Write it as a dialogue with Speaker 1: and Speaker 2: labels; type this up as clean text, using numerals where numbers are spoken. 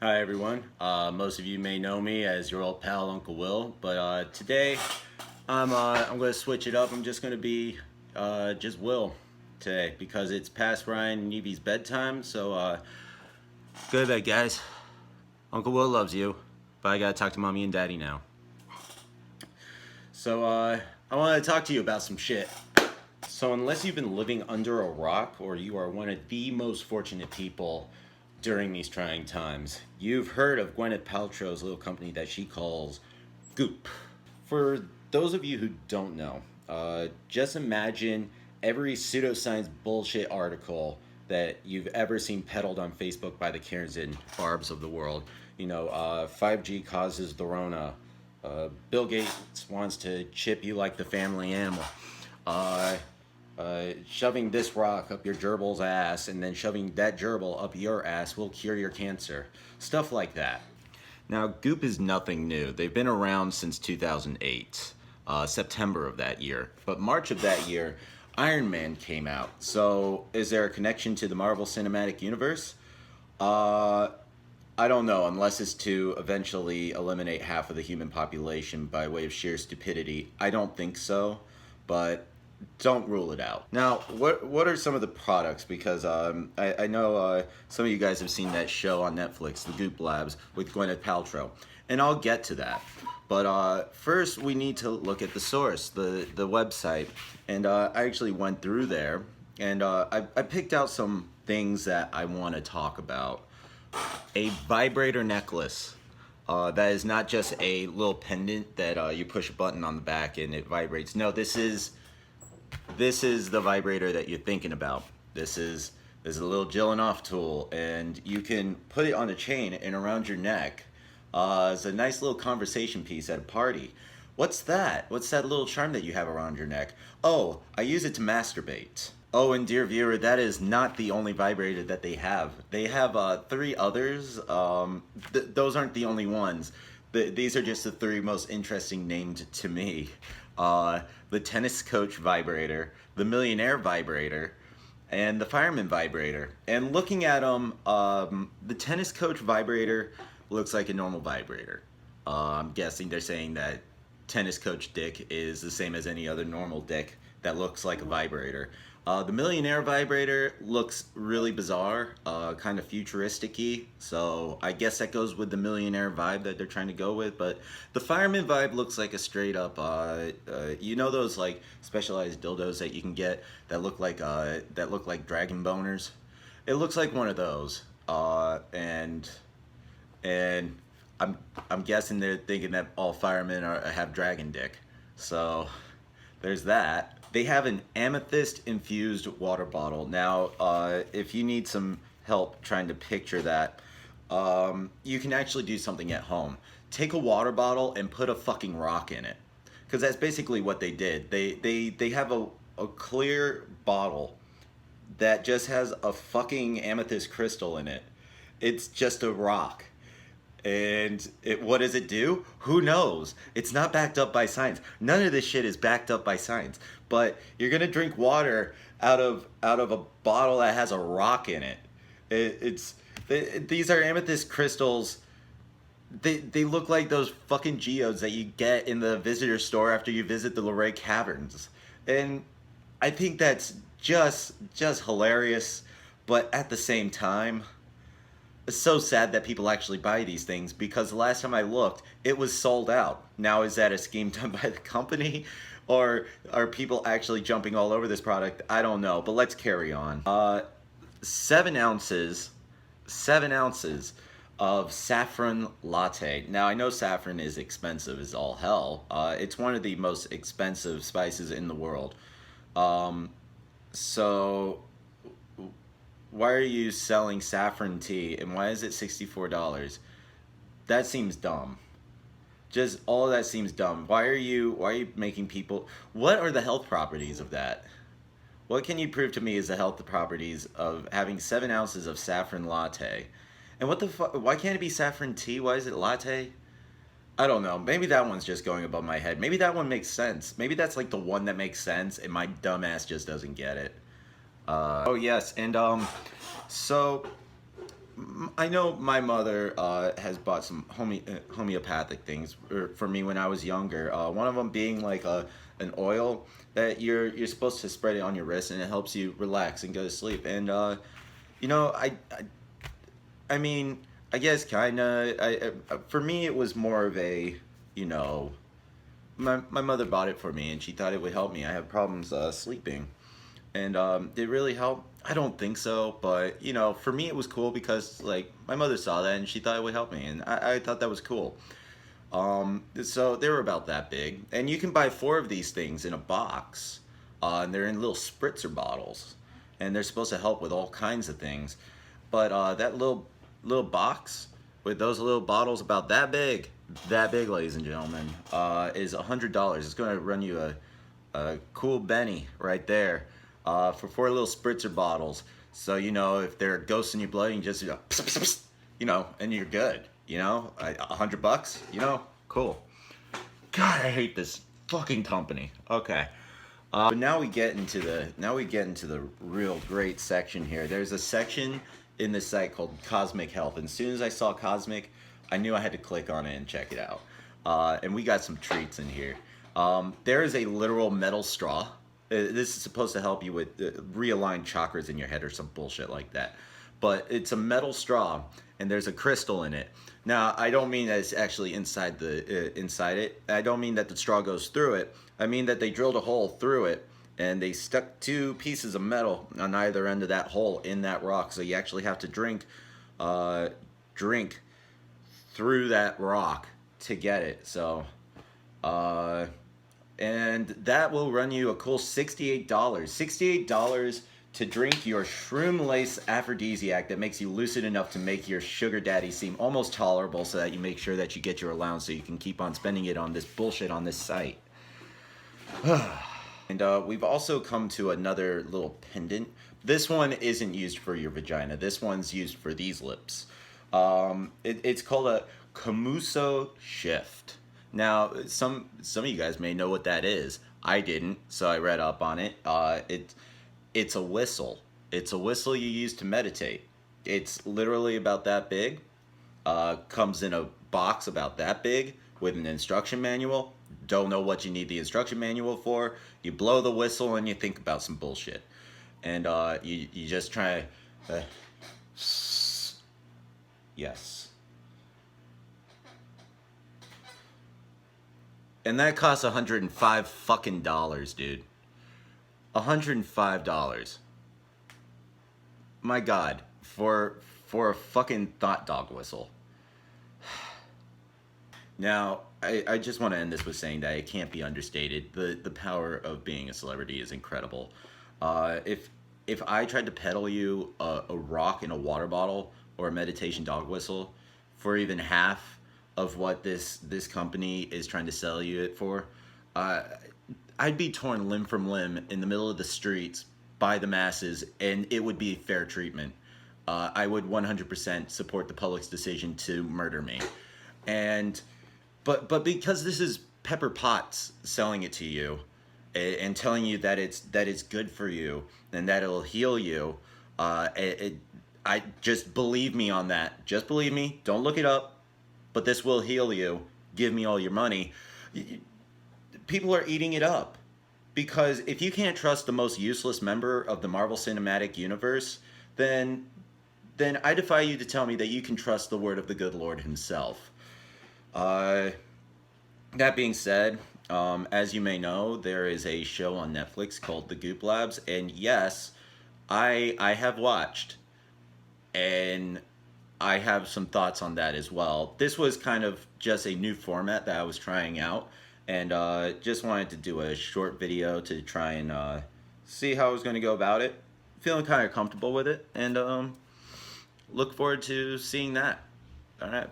Speaker 1: Hi everyone. Most of you may know me as your old pal Uncle Will, but today I'm going to switch it up. I'm just going to be just Will today because it's past Ryan and Evie's bedtime. So go to bed, guys. Uncle Will loves you, but I gotta talk to mommy and daddy now. So I want to talk to you about some shit. So unless you've been living under a rock or you are one of the most fortunate people during these trying times, you've heard of Gwyneth Paltrow's little company that she calls GOOP. For those of you who don't know, just imagine every pseudoscience bullshit article that you've ever seen peddled on Facebook by the Karens and Barbs of the world. 5G causes the Rona. Bill Gates wants to chip you like the family animal. Shoving this rock up your gerbil's ass and then shoving that gerbil up your ass will cure your cancer. Stuff like that. Now, Goop is nothing new. They've been around since 2008, September of that year. But March of that year, Iron Man came out. So, is there a connection to the Marvel Cinematic Universe? I don't know, unless it's to eventually eliminate half of the human population by way of sheer stupidity. I don't think so, but don't rule it out. Now, what are some of the products? Because I know some of you guys have seen that show on Netflix, The Goop Labs, with Gwyneth Paltrow, and I'll get to that. But first, we need to look at the source, the website, and I actually went through there, and I picked out some things that I want to talk about. A vibrator necklace. That is not just a little pendant that you push a button on the back and it vibrates. No, this is the vibrator that you're thinking about. This is a little jilling off tool, and you can put it on a chain and around your neck. It's a nice little conversation piece at a party. What's that? What's that little charm that you have around your neck? Oh, I use it to masturbate. Oh, and dear viewer, that is not the only vibrator that they have. They have 3 others. Those aren't the only ones. These are just the 3 most interesting named to me. The tennis coach vibrator, the millionaire vibrator, and the fireman vibrator. And looking at them, the tennis coach vibrator looks like a normal vibrator. I'm guessing they're saying that tennis coach dick is the same as any other normal dick that looks like a vibrator. The millionaire vibrator looks really bizarre, kind of futuristic-y, so I guess that goes with the millionaire vibe that they're trying to go with. But the fireman vibe looks like a straight up, those like specialized dildos that you can get that look like dragon boners. It looks like one of those, and I'm guessing they're thinking that all firemen have dragon dick. So there's that. They have an amethyst-infused water bottle. Now, if you need some help trying to picture that, you can actually do something at home. Take a water bottle and put a fucking rock in it. Because that's basically what they did. They have a clear bottle that just has a fucking amethyst crystal in it. It's just a rock. And what does it do? Who knows? It's not backed up by science. None of this shit is backed up by science. But you're gonna drink water out of a bottle that has a rock in it. These are amethyst crystals. They look like those fucking geodes that you get in the visitor store after you visit the Luray Caverns. And I think that's just hilarious. But at the same time, it's so sad that people actually buy these things, because the last time I looked, it was sold out. Now, is that a scheme done by the company? Or are people actually jumping all over this product? I don't know, but let's carry on. 7 ounces of saffron latte. Now, I know saffron is expensive as all hell. It's one of the most expensive spices in the world. So why are you selling saffron tea, and why is it $64? That seems dumb. Just all of that seems dumb. Why are you making people? What are the health properties of that? What can you prove to me is the health properties of having 7 ounces of saffron latte? And what the fuck? Why can't it be saffron tea? Why is it latte? I don't know. Maybe that one's just going above my head. Maybe that one makes sense. Maybe that's like the one that makes sense, and my dumbass just doesn't get it. Oh yes, and so I know my mother has bought some homeopathic things for me when I was younger. One of them being like an oil that you're supposed to spread it on your wrist, and it helps you relax and go to sleep. And you know, I mean, I guess kind of. For me, it was more of a, you know, my mother bought it for me, and she thought it would help me. I have problems sleeping, and did it really help? I don't think so, but you know, for me it was cool because like my mother saw that and she thought it would help me, and I thought that was cool. So they were about that big, and you can buy four of these things in a box, and they're in little spritzer bottles, and they're supposed to help with all kinds of things. But that little box with those little bottles about that big, ladies and gentlemen, is $100. It's going to run you a cool Benny right there for four little spritzer bottles. So you know if there are ghosts in your blood, you can just pss, pss, pss, you know, and you're good. You know, $100. You know, cool. God, I hate this fucking company. Okay. But now we get into the real great section here. There's a section in this site called Cosmic Health, and as soon as I saw Cosmic, I knew I had to click on it and check it out. And we got some treats in here. There is a literal metal straw. This is supposed to help you with realign chakras in your head or some bullshit like that. But it's a metal straw, and there's a crystal in it. Now, I don't mean that it's actually inside it. I don't mean that the straw goes through it. I mean that they drilled a hole through it, and they stuck two pieces of metal on either end of that hole in that rock. So you actually have to drink through that rock to get it. So, and that will run you a cool $68. $68 to drink your shroom lace aphrodisiac that makes you lucid enough to make your sugar daddy seem almost tolerable, so that you make sure that you get your allowance so you can keep on spending it on this bullshit on this site. And we've also come to another little pendant. This one isn't used for your vagina. This one's used for these lips. It's called a Camuso shift. Now, some of you guys may know what that is. I didn't, so I read up on it. It's a whistle. It's a whistle you use to meditate. It's literally about that big. Comes in a box about that big with an instruction manual. Don't know what you need the instruction manual for. You blow the whistle and you think about some bullshit. And you just try to... yes. And that costs $105 fucking dollars, dude. $105. My God, for a fucking thought dog whistle. Now, I just want to end this with saying that it can't be understated. The power of being a celebrity is incredible. If I tried to peddle you a rock in a water bottle or a meditation dog whistle for even half of what this company is trying to sell you it for, I'd be torn limb from limb in the middle of the streets by the masses, and it would be fair treatment. I would 100% support the public's decision to murder me. But because this is Pepper Potts selling it to you and telling you that it's good for you and that it'll heal you, I just believe me on that. Just believe me. Don't look it up. But this will heal you. Give me all your money. People are eating it up. Because if you can't trust the most useless member of the Marvel Cinematic Universe, then I defy you to tell me that you can trust the word of the good Lord himself. That being said, as you may know, there is a show on Netflix called The GOOP Labs, and yes, I have watched, and I have some thoughts on that as well. This was kind of just a new format that I was trying out, and just wanted to do a short video to try and see how I was going to go about it. Feeling kind of comfortable with it, and look forward to seeing that. All right.